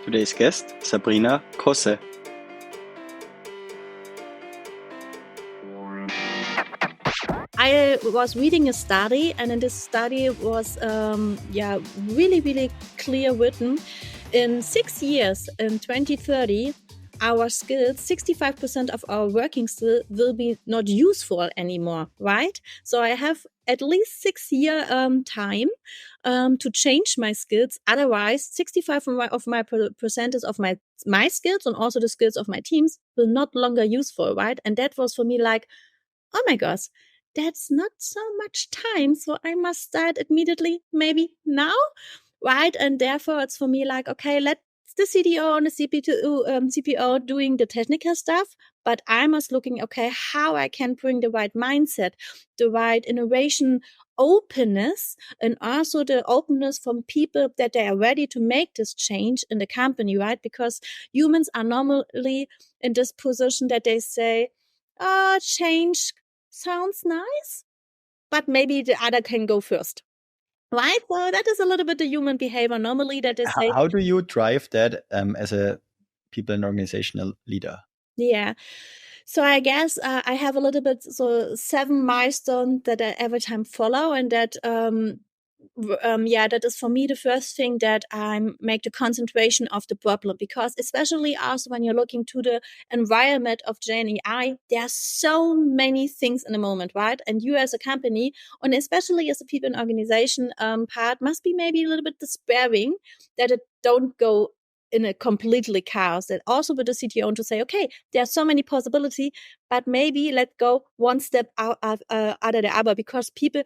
Today's guest, Sabrina Kosse. I was reading a study, and in this study was really, really clear written. In 6 years, in 2030, our skills, 65% of our working skill will be not useful anymore, right? So I have at least 6 year time to change my skills. Otherwise, 65% of my percentage of my skills and also the skills of my teams will not longer useful, right? And that was for me like, oh my gosh, that's not so much time. So I must start immediately, maybe now, right? And therefore it's for me like, okay, let the CDO and the CPO doing the technical stuff, but I must looking, okay, how I can bring the right mindset, the right innovation, openness, and also the openness from people that they are ready to make this change in the company, right? Because humans are normally in this position that they say, change sounds nice, but maybe the other can go first. Right? So that is a little bit the human behavior normally that they say. How do you drive that as a people and organizational leader? Yeah. So I guess I have a little bit, 7 milestones that I every time follow, and that that is for me the first thing, that I make the concentration of the problem, because especially also when you're looking to the environment of Gen AI, there are so many things in the moment, right? And you as a company, and especially as a people and organization part, must be maybe a little bit despairing that it don't go in a completely chaos. And also with the CTO to say, okay, there are so many possibilities, but maybe let's go one step out of the other, because people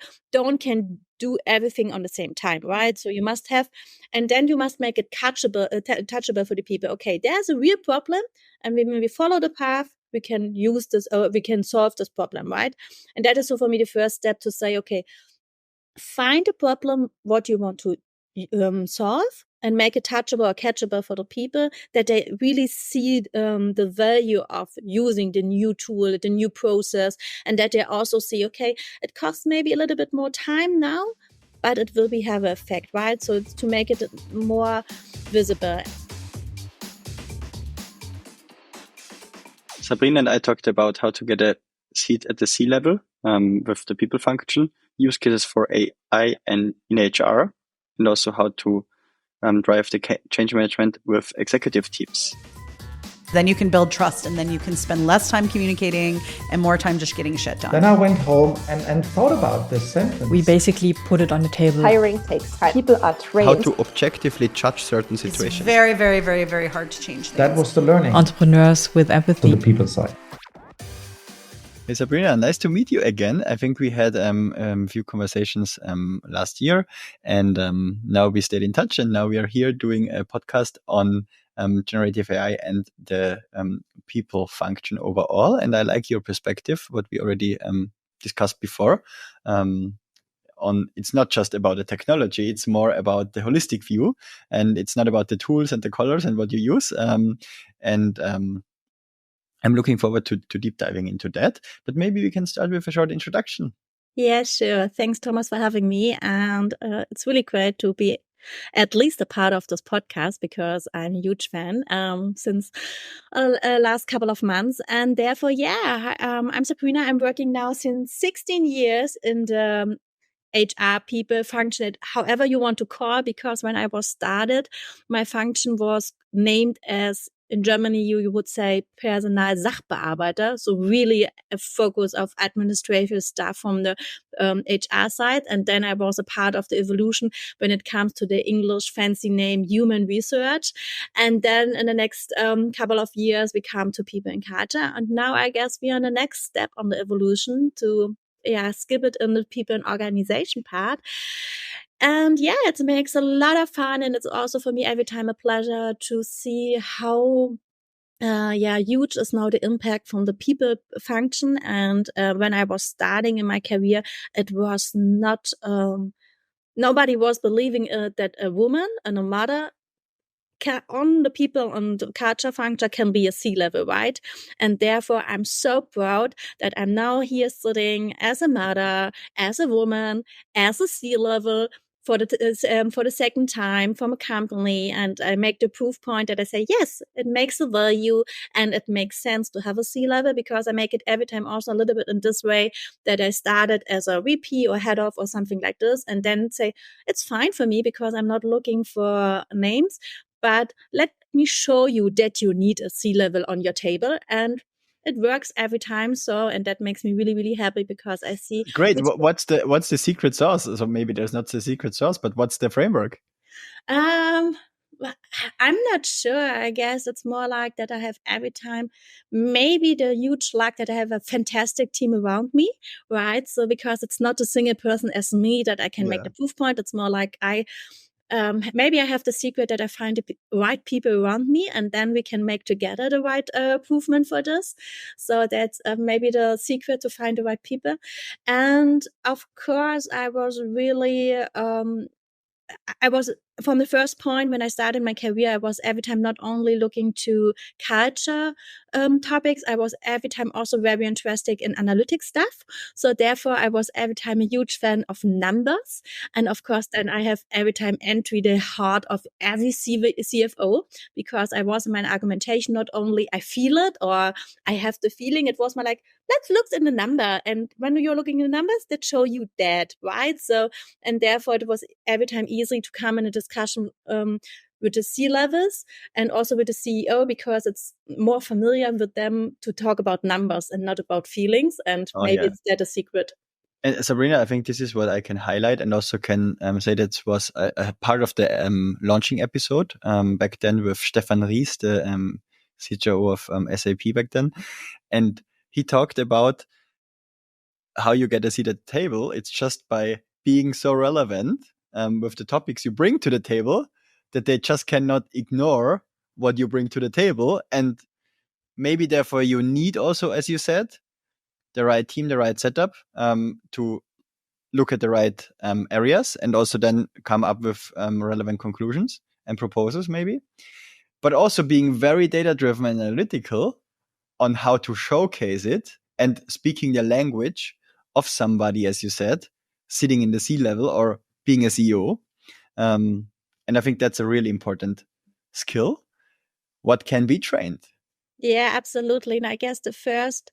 can do everything on the same time, right? So you must have, and then you must make it touchable for the people. Okay, there's a real problem, and when we follow the path, we can use this, we can solve this problem, right? And that is so for me the first step, to say, okay, find a problem what you want to solve, and make it touchable or catchable for the people, that they really see the value of using the new tool, the new process, and that they also see, okay, it costs maybe a little bit more time now, but it will have an effect, right? So it's to make it more visible. Sabrina and I talked about how to get a seat at the C-level with the people function, use cases for AI and in HR, and also how to drive the change management with executive teams. Then you can build trust, and then you can spend less time communicating and more time just getting shit done. Then I went home and thought about this sentence. We basically put it on the table. Hiring takes time. People are trained. How to objectively judge certain situations. It's very, very, very, very hard to change things. That was the learning. Entrepreneurs with empathy. To the people side. Hey Sabrina, nice to meet you again. I think we had a few conversations last year, and now we stayed in touch, and now we are here doing a podcast on generative AI and the people function overall. And I like your perspective, what we already discussed before. It's not just about the technology, it's more about the holistic view, and it's not about the tools and the colors and what you use. I'm looking forward to deep diving into that, but maybe we can start with a short introduction. Yeah, sure. Thanks, Thomas, for having me. And it's really great to be at least a part of this podcast, because I'm a huge fan since last couple of months. And therefore, I'm Sabrina. I'm working now since 16 years in the HR people function, however you want to call, because when I was started, my function was named as, in Germany, you would say Personal-Sachbearbeiter, so really a focus of administrative stuff from the HR side. And then I was a part of the evolution when it comes to the English fancy name, human research. And then in the next couple of years, we come to people and culture. And now I guess we are on the next step on the evolution to skip it in the people and organization part. And it makes a lot of fun. And it's also for me every time a pleasure to see how huge is now the impact from the people function. And when I was starting in my career, it was not, nobody was believing that a woman and a mother on the people on the culture function can be a C-level, right? And therefore, I'm so proud that I'm now here sitting as a mother, as a woman, as a C-level, for the second time from a company, and I make the proof point that I say, yes, it makes a value and it makes sense to have a C-level, because I make it every time also a little bit in this way, that I started as a VP or head of or something like this, and then say, it's fine for me because I'm not looking for names, but let me show you that you need a C-level on your table. And it works every time. So, and that makes me really, really happy, because I see. Great. What's the secret sauce? So maybe there's not the secret sauce, but what's the framework? Well, I'm not sure. I guess it's more like that I have every time maybe the huge luck that I have a fantastic team around me, right? So because it's not a single person as me that I can make the proof point. It's more like maybe I have the secret that I find the right people around me, and then we can make together the right improvement for this. So that's maybe the secret, to find the right people. And of course, I was really, I was, from the first point when I started my career, I was every time not only looking to culture topics, I was every time also very interested in analytics stuff. So therefore, I was every time a huge fan of numbers. And of course, then I have every time entered the heart of every CFO, because I was in my argumentation, not only I feel it or I have the feeling, it was more like, let's look in the number. And when you're looking at the numbers, that show you that, right? So, and therefore it was every time easy to come in a discussion with the C-levels and also with the CEO, because it's more familiar with them to talk about numbers and not about feelings. And maybe it's that a secret. And Sabrina, I think this is what I can highlight, and also can say that was a part of the launching episode back then with Stefan Ries, the CTO of SAP back then. And he talked about how you get a seat at the table. It's just by being so relevant with the topics you bring to the table that they just cannot ignore what you bring to the table. And maybe therefore you need also, as you said, the right team, the right setup to look at the right areas, and also then come up with relevant conclusions and proposals maybe. But also being very data-driven and analytical on how to showcase it, and speaking the language of somebody, as you said, sitting in the C-level or being a CEO. And I think that's a really important skill. What can be trained? Yeah, absolutely. And I guess the first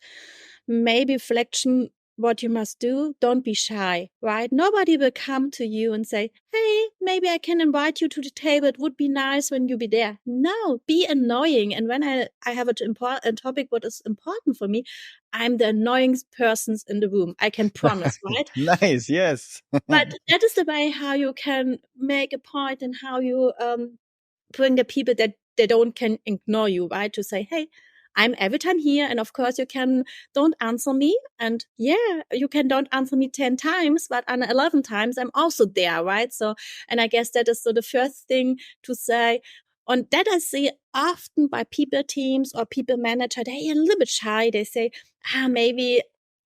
maybe reflection, what you must do, don't be shy, right? Nobody will come to you and say, hey, maybe I can invite you to the table. It would be nice when you be there. No, be annoying. And when I have a topic what is important for me, I'm the annoying persons in the room. I can promise, right? Nice, yes. But that is the way how you can make a point, and how you bring the people that they can ignore you, right? To say, hey, I'm every time here. And of course you can don't answer me. And yeah, you can don't answer me 10 times, but on 11 times I'm also there, right? So, and I guess that is so the first thing to say. And that I see often by people teams or people manager, they're a little bit shy. They say, maybe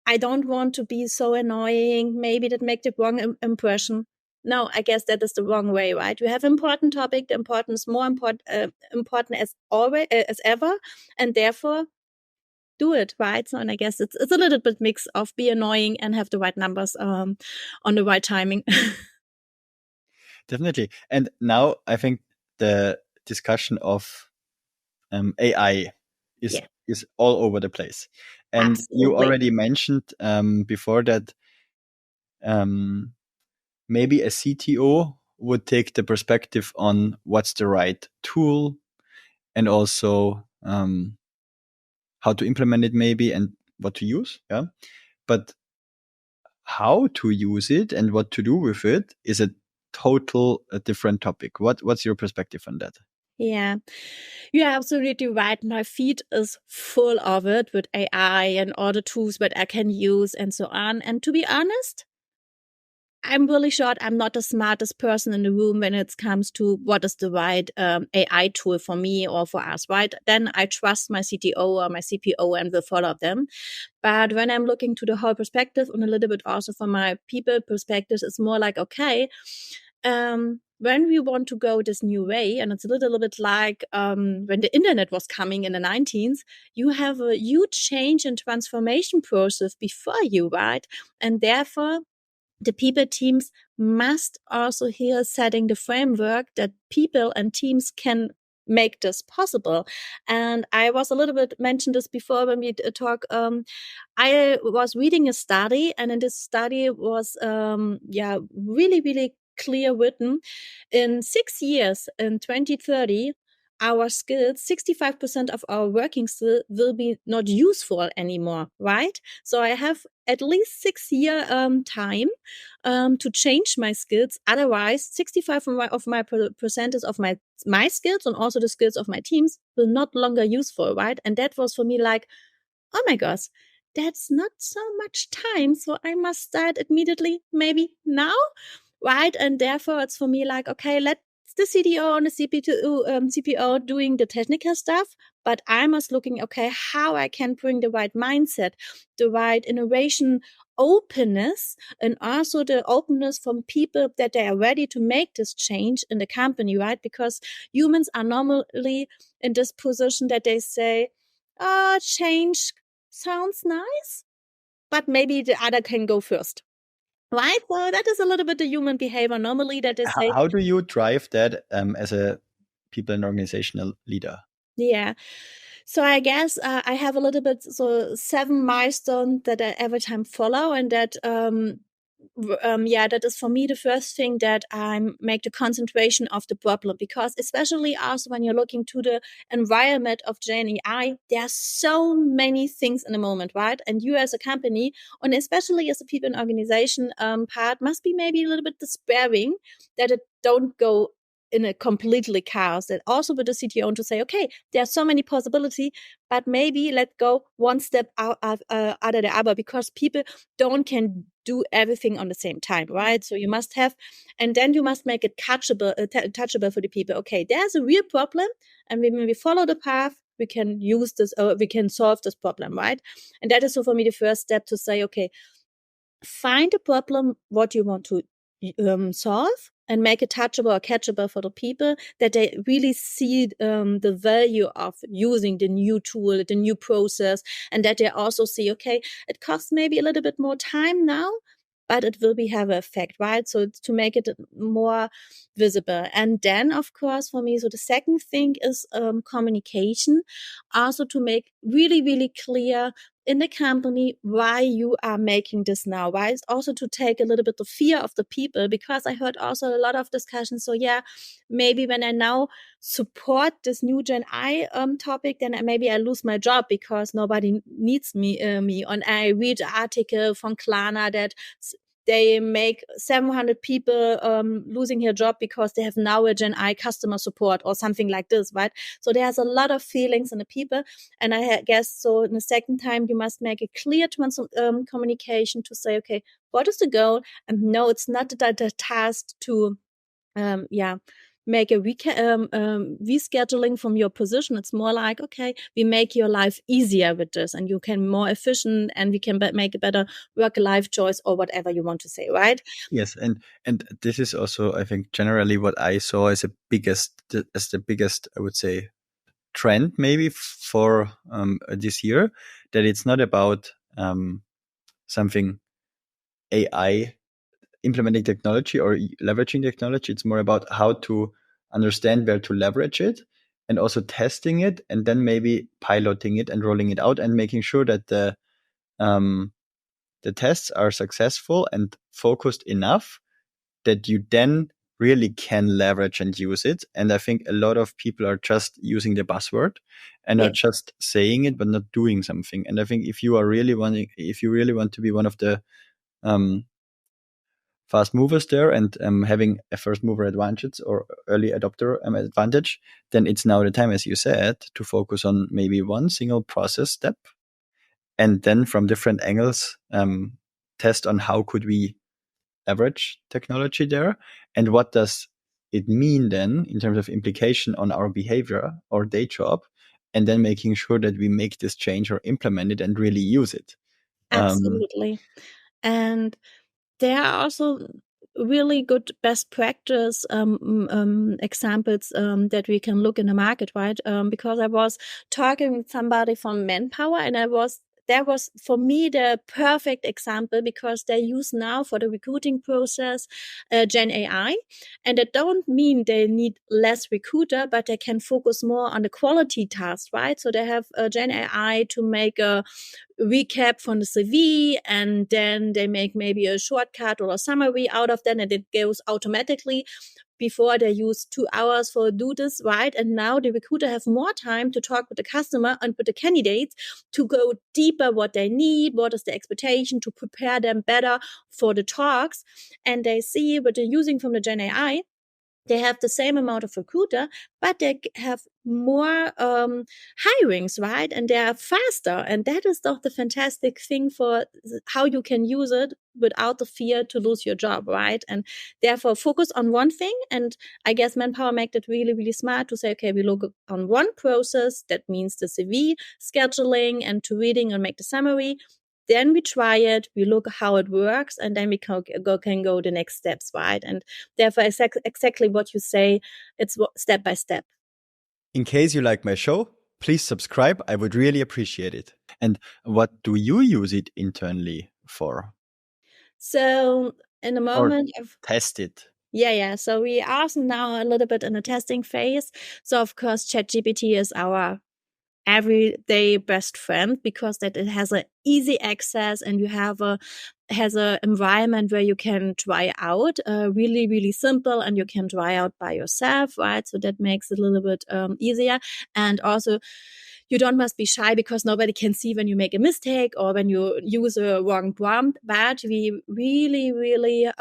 I don't want to be so annoying. Maybe that make the wrong impression. No, I guess that is the wrong way, right? You have important topic. The importance is more important as always, as ever. And therefore do it, right? So, and I guess it's a little bit mix of be annoying and have the right numbers, on the right timing. Definitely. And now I think the discussion of AI is all over the place. And Absolutely. You already mentioned before that maybe a CTO would take the perspective on what's the right tool, and also how to implement it maybe, and what to use. Yeah. But how to use it and what to do with it is a different topic. What's your perspective on that? Yeah, you're absolutely right. My feed is full of it with AI and all the tools that I can use and so on. And to be honest, I'm really sure I'm not the smartest person in the room when it comes to what is the right AI tool for me or for us, right? Then I trust my CTO or my CPO and will follow them. But when I'm looking to the whole perspective, and a little bit also from my people perspective, it's more like, okay, when we want to go this new way, and it's a little bit like when the internet was coming in the 19th, you have a huge change and transformation process before you, right? And therefore, the people teams must also here setting the framework that people and teams can make this possible. And I was a little bit mentioned this before when we talk. I was reading a study, and in this study was really, really clear written. In 6 years, in 2030, our skills, 65% of our working skill will be not useful anymore, right? So I have at least 6 year time to change my skills. Otherwise, 65 of my percentage of my skills and also the skills of my teams will not longer useful, right? And that was for me like, oh my gosh, that's not so much time. So I must start immediately, maybe now, right? And therefore it's for me like, okay, let the CDO and the CPO doing the technical stuff, but I must looking, okay, how I can bring the right mindset, the right innovation openness, and also the openness from people that they are ready to make this change in the company, right? Because humans are normally in this position that they say, change sounds nice, but maybe the other can go first. Right? So that is a little bit the human behavior normally that they say. How do you drive that as a people and organizational leader? Yeah. So I guess I have a little bit, 7 milestones that I every time follow, and that that is for me the first thing that I make the concentration of the problem, because especially also when you're looking to the environment of Gen AI, there are so many things in the moment, right? And you as a company, and especially as a people and organization part, must be maybe a little bit despairing that it don't go in a completely chaos. That also with the CTO to say, okay, there are so many possibilities, but maybe let's go one step out of the other, because people can do everything on the same time, right? So you must have, and then you must make it touchable for the people. Okay, there's a real problem, and when we follow the path, we can use this, we can solve this problem, right? And that is so for me the first step to say, okay, find a problem, what you want to solve, and make it touchable or catchable for the people, that they really see the value of using the new tool, the new process, and that they also see, okay, it costs maybe a little bit more time now, but it will have an effect, right? So to make it more visible. And then, of course, for me, so the second thing is communication, also to make really, really clear in the company why you are making this now, right? Also to take a little bit the fear of the people, because I heard also a lot of discussions. So yeah, maybe when I now support this new Gen I topic, then maybe I lose my job because nobody needs me. And I read an article from Klarna that they make 700 people losing their job because they have now a Gen I customer support or something like this, right? So there's a lot of feelings in the people. And I guess so in the second time, you must make a clear communication to say, okay, what is the goal? And no, it's not the task to, make a rescheduling from your position. It's more like, okay, we make your life easier with this, and you can more efficient, and we can make a better work-life choice, or whatever you want to say, right? Yes, and this is also, I think, generally what I saw as the biggest, I would say, trend maybe for this year, that it's not about something AI implementing technology or leveraging technology. It's more about how to understand where to leverage it, and also testing it, and then maybe piloting it and rolling it out, and making sure that the tests are successful and focused enough that you then really can leverage and use it. And I think a lot of people are just using the buzzword and are just saying it, but not doing something. And I think if you really want to be one of the fast movers there, and having a first mover advantage or early adopter advantage, then it's now the time, as you said, to focus on maybe one single process step, and then from different angles test on how could we leverage technology there, and what does it mean then in terms of implication on our behavior or day job, and then making sure that we make this change or implement it and really use it. Absolutely. And there are also really good best practice examples that we can look in the market, right? Because I was talking with somebody from Manpower, and I was that was for me the perfect example, because they use now for the recruiting process Gen AI, and that don't mean they need less recruiter, but they can focus more on the quality tasks, right? So they have Gen AI to make a recap from the CV, and then they make maybe a shortcut or a summary out of that, and it goes automatically. Before they used 2 hours for do this, right? And now the recruiter have more time to talk with the customer and with the candidates to go deeper what they need, what is the expectation, to prepare them better for the talks. And they see what they're using from the Gen AI. They have the same amount of recruiter, but they have more hirings, right? And they are faster. And that is doch the fantastic thing for how you can use it without the fear to lose your job, right? And therefore focus on one thing. And I guess Manpower made it really, really smart to say, okay, we look on one process. That means the CV scheduling and to reading and make the summary. Then we try it, we look how it works, and then we can go the next steps, right? And therefore, exactly what you say, it's step by step. In case you like my show, please subscribe. I would really appreciate it. And what do you use it internally for? So in the moment of test it. Yeah. So we are also now a little bit in the testing phase. So of course, ChatGPT is our everyday best friend, because that it has an easy access, and you has a environment where you can try out really, really simple, and you can try out by yourself, right? So that makes it a little bit easier. And also, you don't must be shy, because nobody can see when you make a mistake or when you use a wrong prompt. But we really, really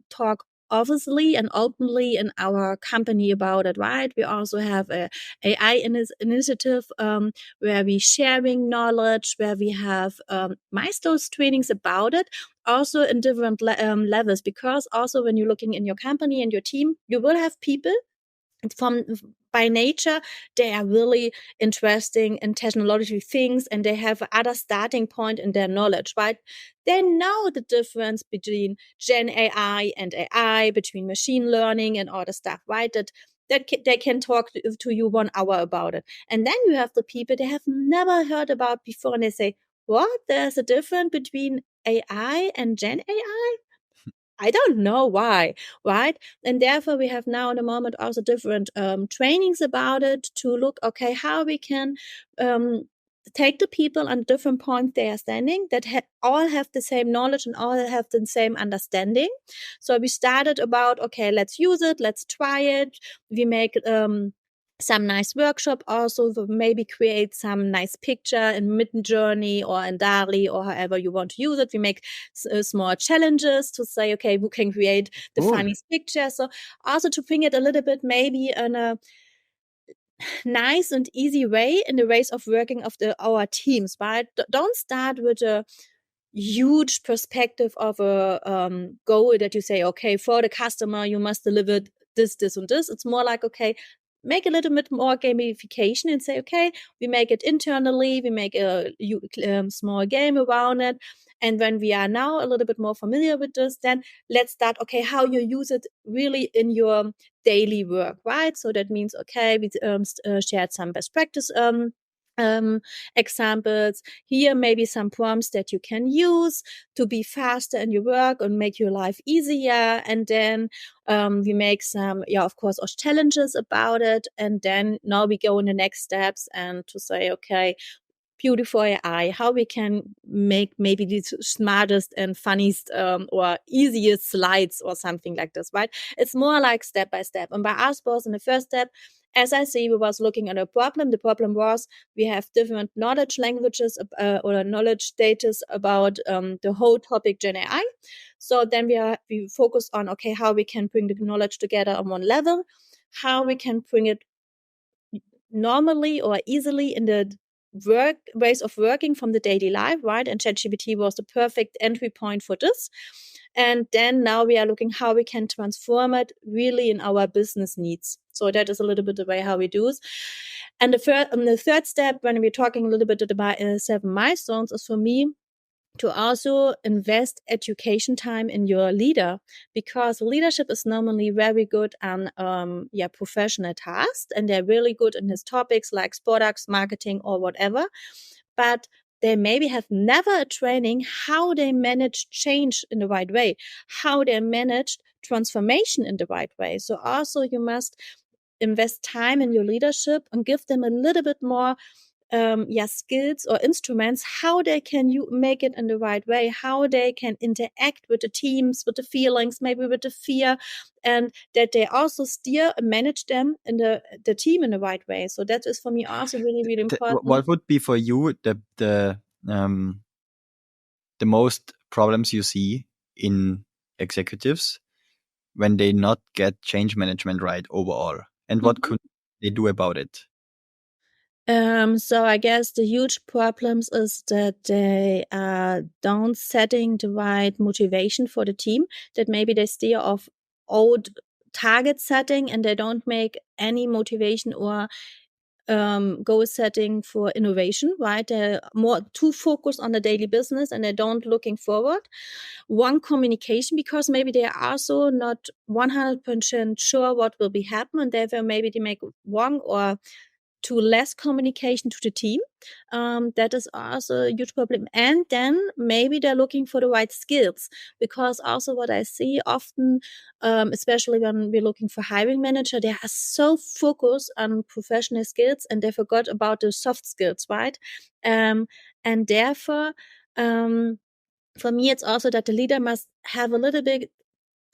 talk obviously and openly in our company about it, right? We also have a AI initiative where we sharing knowledge, where we have milestones trainings about it, also in different levels, because also when you're looking in your company and your team, you will have people from by nature, they are really interesting in technology things, and they have other starting point in their knowledge, right? They know the difference between Gen AI and AI, between machine learning and all the stuff, right? That they can talk to you 1 hour about it. And then you have the people they have never heard about before, and they say, what? There's a difference between AI and Gen AI? I don't know why, right? And therefore, we have now in the moment also different trainings about it to look, okay, how we can take the people on different points they are standing, that all have the same knowledge and all have the same understanding. So we started about, okay, let's use it, let's try it. We make some nice workshop also, maybe create some nice picture in Midjourney or in DALL-E or however you want to use it. We make small challenges to say, okay, who can create the funniest picture? So also to bring it a little bit maybe in a nice and easy way in the ways of working of our teams, but don't start with a huge perspective of a goal that you say, okay, for the customer, you must deliver this, this, and this. It's more like, okay, make a little bit more gamification and say, okay, we make it internally, we make a small game around it. And when we are now a little bit more familiar with this, then let's start, okay, how you use it really in your daily work, right? So that means, okay, we shared some best practice examples. Here, maybe some prompts that you can use to be faster in your work and make your life easier. And then we make some, of course, challenges about it. And then now we go in the next steps and to say, okay, beautiful AI, how we can make maybe the smartest and funniest or easiest slides or something like this, right? It's more like step by step. And by us, both in the first step, as I see, we was looking at a problem. The problem was we have different knowledge languages or knowledge status about the whole topic Gen AI. So then we focus on, okay, how we can bring the knowledge together on one level, how we can bring it normally or easily in the ways of working from the daily life, right? And ChatGPT was the perfect entry point for this. And then now we are looking how we can transform it really in our business needs. So that is a little bit the way how we do it. And the third step, when we're talking a little bit about 7 milestones, is for me to also invest education time in your leader, because leadership is normally very good on professional tasks, and they're really good in his topics like products, marketing, or whatever. But they maybe have never a training how they manage change in the right way, how they manage transformation in the right way. So also you must invest time in your leadership and give them a little bit more skills or instruments, how they can make it in the right way, how they can interact with the teams, with the feelings, maybe with the fear, and that they also steer and manage them in the team in the right way. So that is for me also really, really important. What would be for you the most problems you see in executives when they not get change management right overall, and what could they do about it? So I guess the huge problems is that they don't setting the right motivation for the team, that maybe they steer off old target setting and they don't make any motivation or goal setting for innovation, right? They're more too focused on the daily business and they don't looking forward. One, communication, because maybe they are also not 100% sure what will be happen, and therefore maybe they make wrong or too less communication to the team. That is also a huge problem. And then maybe they're looking for the right skills, because also what I see often, especially when we're looking for hiring manager, they are so focused on professional skills and they forgot about the soft skills, right? And therefore, for me, it's also that the leader must have a little bit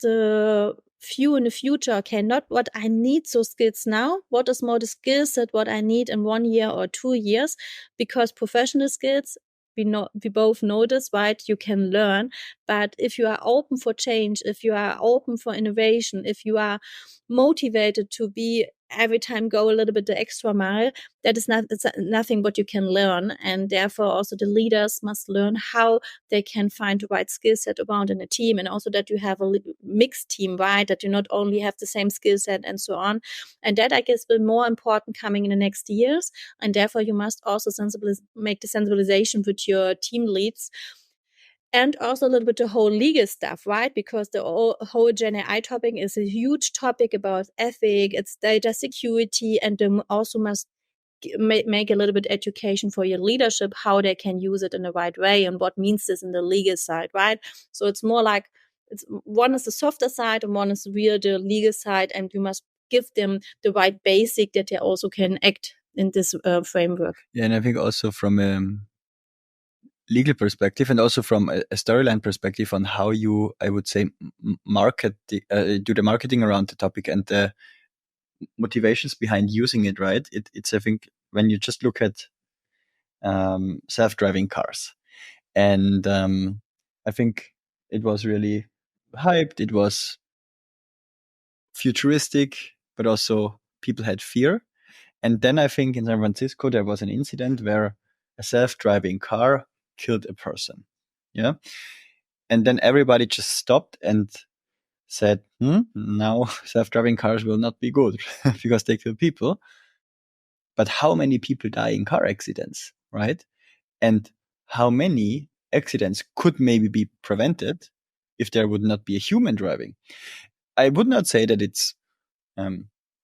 the view in the future. Okay, not what I need those skills now. What is more the skill set what I need in 1 year or 2 years? Because professional skills, we both know this, right? You can learn, but if you are open for change, if you are open for innovation, if you are motivated to be every time go a little bit the extra mile, it's nothing what you can learn. And therefore also the leaders must learn how they can find the right skill set around in a team, and also that you have a mixed team, right? That you not only have the same skill set and so on. And that, I guess, will be more important coming in the next years. And therefore you must also make the sensibilization with your team leads. And also a little bit the whole legal stuff, right? Because the whole Gen AI topic is a huge topic about ethic, it's data security, and they also must make a little bit education for your leadership, how they can use it in the right way and what means this in the legal side, right? So it's more like one is the softer side and one is real the legal side, and you must give them the right basic that they also can act in this framework. Yeah, and I think also from legal perspective and also from a storyline perspective on how you, I would say, market do the marketing around the topic and the motivations behind using it, right? It's I think when you just look at self-driving cars, and I think it was really hyped. It was futuristic, but also people had fear. And then I think in San Francisco there was an incident where a self-driving car killed a person. Yeah. And then everybody just stopped and said, now self-driving cars will not be good because they kill people. But how many people die in car accidents, right? And how many accidents could maybe be prevented if there would not be a human driving? I would not say that it's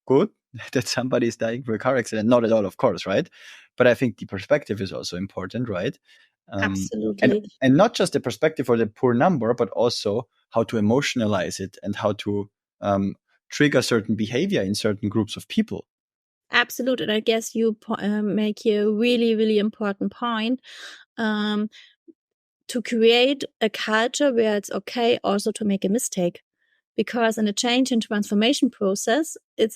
good that somebody is dying for a car accident. Not at all, of course, right? But I think the perspective is also important, right? Absolutely. And not just the perspective or the poor number, but also how to emotionalize it and how to trigger certain behavior in certain groups of people. Absolutely. And I guess you make a really, really important point. To create a culture where it's okay also to make a mistake. Because in a change and transformation process, it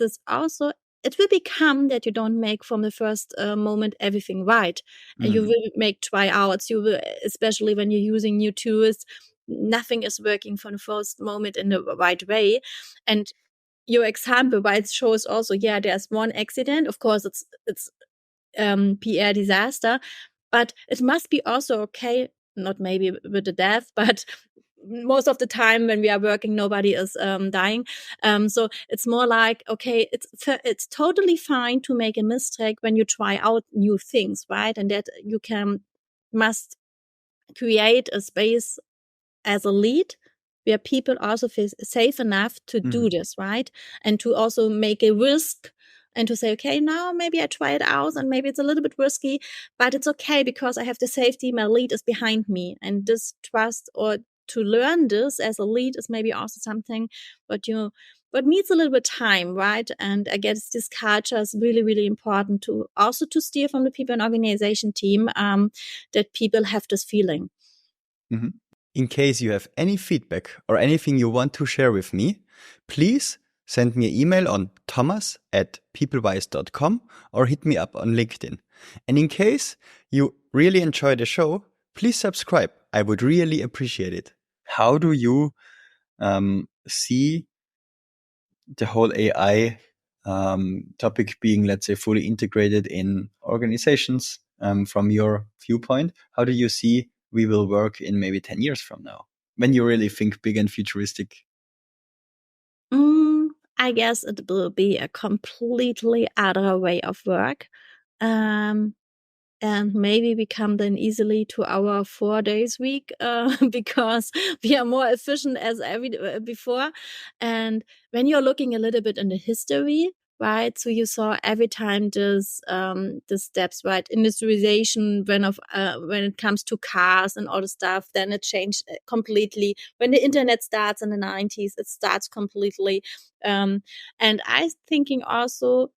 will become that you don't make from the first moment everything right. And you will make tryouts. You will, especially when you're using new tools, nothing is working from the first moment in the right way. And your example, right, it shows also, there's one accident. Of course, it's PR disaster, but it must be also okay, not maybe with the death, but most of the time when we are working, nobody is dying. So it's more like, okay, it's totally fine to make a mistake when you try out new things, right? And that you must create a space as a lead where people also feel safe enough to do this, right? And to also make a risk and to say, okay, now maybe I try it out and maybe it's a little bit risky, but it's okay because I have the safety. My lead is behind me, and this trust or to learn this as a lead is maybe also something what needs a little bit time, right? And I guess this culture is really, really important to also to steer from the people and organization team, that people have this feeling. Mm-hmm. In case you have any feedback or anything you want to share with me, please send me an email on thomas@peoplewise.com or hit me up on LinkedIn. And in case you really enjoy the show, please subscribe. I would really appreciate it. How do you see the whole AI topic being, let's say, fully integrated in organizations from your viewpoint? How do you see we will work in maybe 10 years from now, when you really think big and futuristic? I guess it will be a completely other way of work. And maybe we come then easily to our 4 days week, because we are more efficient as before. And when you're looking a little bit in the history, right? So you saw every time this the steps, right? Industrialization when it comes to cars and all the stuff, then it changed completely. When the internet starts in the 90s, it starts completely. And I'm thinking also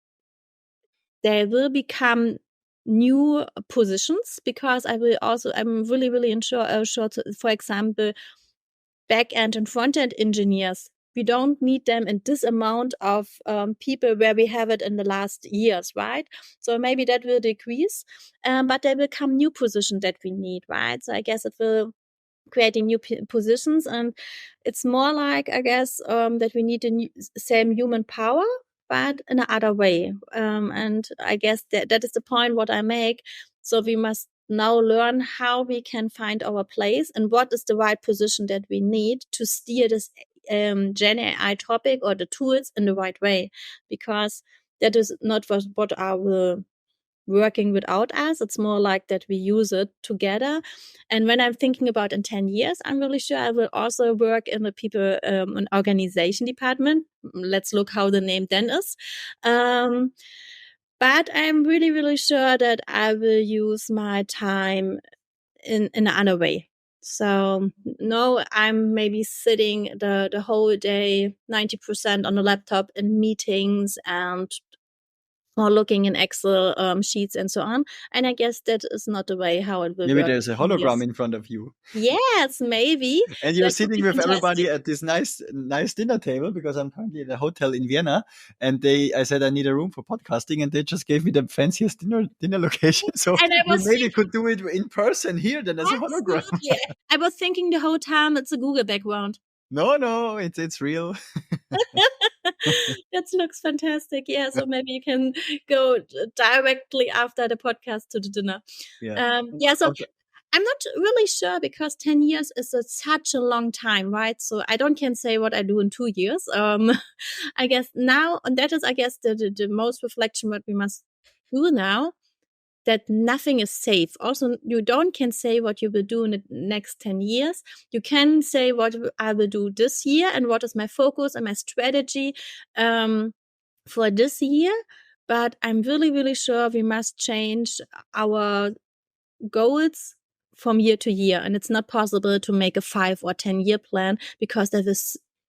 there will become new positions, because I'm really, really sure to, for example, back-end and front-end engineers. We don't need them in this amount of people where we have it in the last years, right? So maybe that will decrease, but there will come new positions that we need, right? So I guess it will creating new positions, and it's more like, I guess, that we need the same human power, but in another way. And I guess that is the point what I make. So we must now learn how we can find our place and what is the right position that we need to steer this Gen AI topic or the tools in the right way, because that is not what are working without us. It's more like that we use it together. And when I'm thinking about in 10 years, I'm really sure I will also work in the people and organization department. Let's look how the name then is. But I'm really, really sure that I will use my time in another way. So no, I'm maybe sitting the whole day, 90% on the laptop in meetings and or looking in Excel sheets and so on. And I guess that is not the way how it will Maybe work. there's a hologram in front of you. Yes, maybe. And you're That would sitting be with everybody fantastic. at this nice dinner table, because I'm currently at a hotel in Vienna, and I said I need a room for podcasting, and they just gave me the fanciest dinner location. So And I we was maybe could do it in person here than as a hologram. absolutely. I was thinking the whole time it's a Google background. No, it's real. That looks fantastic. Yeah, so maybe you can go directly after the podcast to the dinner. Yeah. So Okay. I'm not really sure, because 10 years is such a long time, right? So I can say what I do in 2 years. I guess now, and that is, I guess, the most reflection what we must do now, that nothing is safe. Also, you can say what you will do in the next 10 years. You can say what I will do this year and what is my focus and my strategy for this year. But I'm really, really sure we must change our goals from year to year. And it's not possible to make a 5 or 10 year plan, because there will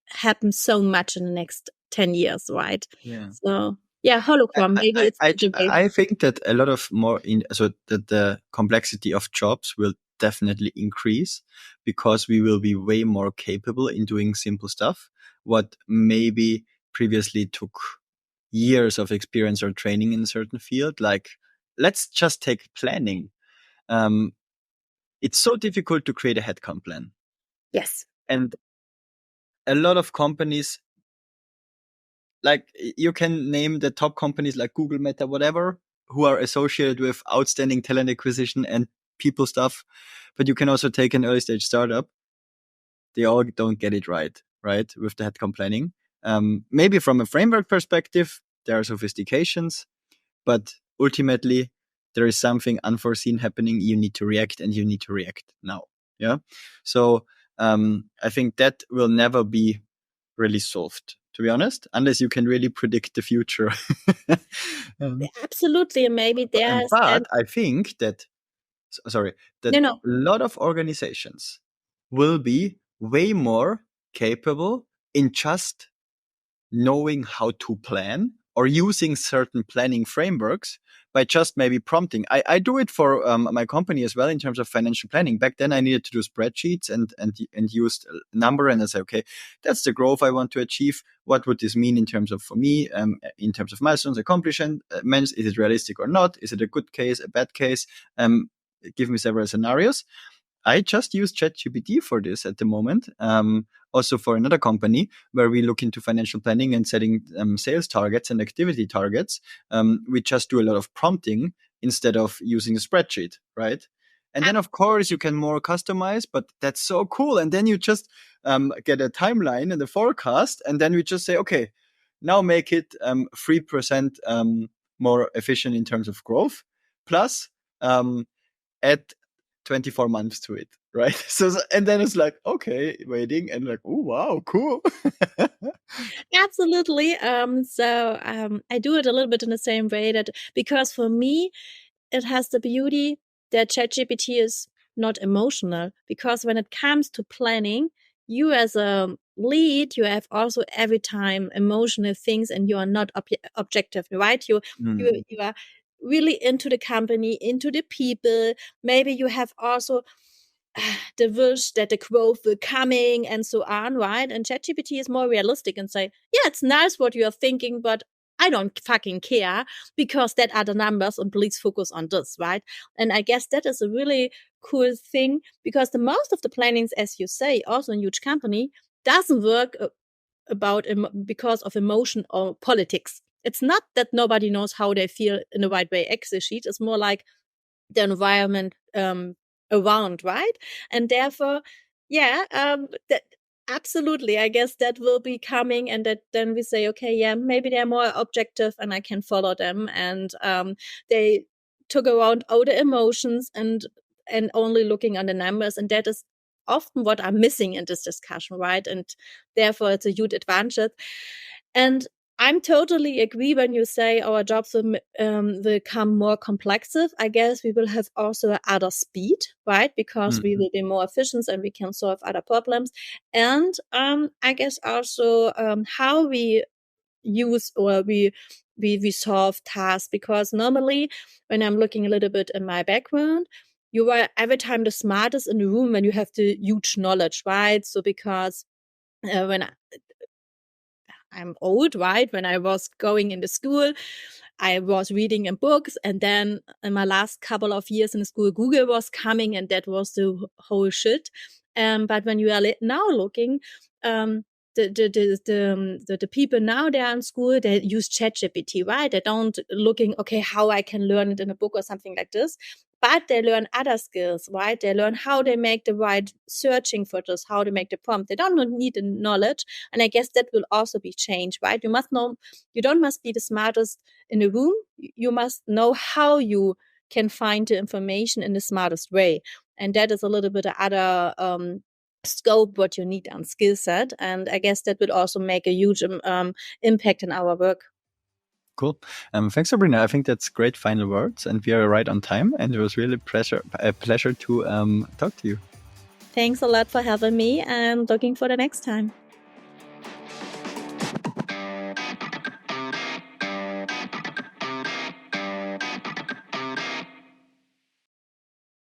happen so much in the next 10 years, right? Yeah. So yeah, hologram, maybe it's the way. I think that a lot of that the complexity of jobs will definitely increase, because we will be way more capable in doing simple stuff, what maybe previously took years of experience or training in a certain field. Like, let's just take planning. It's so difficult to create a headcount plan. Yes. And a lot of companies, like, you can name the top companies like Google, Meta, whatever, who are associated with outstanding talent acquisition and people stuff. But you can also take an early stage startup. They all don't get it right, with the headcount planning. Maybe from a framework perspective, there are sophistications, but ultimately there is something unforeseen happening. You need to react, and you need to react now. Yeah. So I think that will never be really solved, to be honest, unless you can really predict the future. Absolutely. Maybe there's But I think that, that No. a lot of organizations will be way more capable in just knowing how to plan or using certain planning frameworks by just maybe prompting. I do it for my company as well in terms of financial planning. Back then I needed to do spreadsheets and used a number, and I say, okay, that's the growth I want to achieve. What would this mean in terms of, for me, in terms of milestones, accomplishments? Is it realistic or not? Is it a good case, a bad case? Give me several scenarios. I just use ChatGPT for this at the moment. Also for another company where we look into financial planning and setting sales targets and activity targets. We just do a lot of prompting instead of using a spreadsheet, right? And then, of course, you can more customize, but that's so cool. And then you just get a timeline and a forecast, and then we just say, okay, now make it 3% more efficient in terms of growth, plus add 24 months to it, right? So and then it's like, okay, waiting, and like, oh wow, cool. Absolutely. I do it a little bit in the same way, that because for me it has the beauty that ChatGPT is not emotional, because when it comes to planning, you as a lead, you have also every time emotional things, and you are not objective, right? You are really into the company, into the people. Maybe you have also the wish that the growth will coming and so on, right? And ChatGPT is more realistic and say, yeah, it's nice what you are thinking, but I don't fucking care, because that are the numbers, and please focus on this, right? And I guess that is a really cool thing, because the most of the plannings, as you say, also in huge company, doesn't work because of emotion or politics. It's not that nobody knows how they feel in the right way. Excel sheet is more like the environment around, right? And therefore, that absolutely, I guess that will be coming, and that then we say, okay, yeah, maybe they're more objective and I can follow them, and they took around all the emotions and only looking on the numbers, and that is often what I'm missing in this discussion, right? And therefore it's a huge advantage. And I'm totally agree when you say our jobs will become more complex. I guess we will have also other speed, right? Because we will be more efficient and we can solve other problems. And I guess also how we use or we solve tasks, because normally when I'm looking a little bit in my background, you are every time the smartest in the room when you have the huge knowledge, right? So because when I'm old, right? When I was going into school, I was reading in books, and then in my last couple of years in school, Google was coming, and that was the whole shit. But when you are now looking, the people now they're in school, they use ChatGPT, right? They don't looking, okay, how I can learn it in a book or something like this. But they learn other skills, right? They learn how they make the right searching for this, how to make the prompt. They don't need the knowledge. And I guess that will also be changed, right? You must be the smartest in the room. You must know how you can find the information in the smartest way. And that is a little bit other scope what you need on skill set. And I guess that will also make a huge impact in our work. Cool. Thanks, Sabrina. I think that's great final words, and we are right on time. And it was really a pleasure to talk to you. Thanks a lot for having me, and looking for the next time.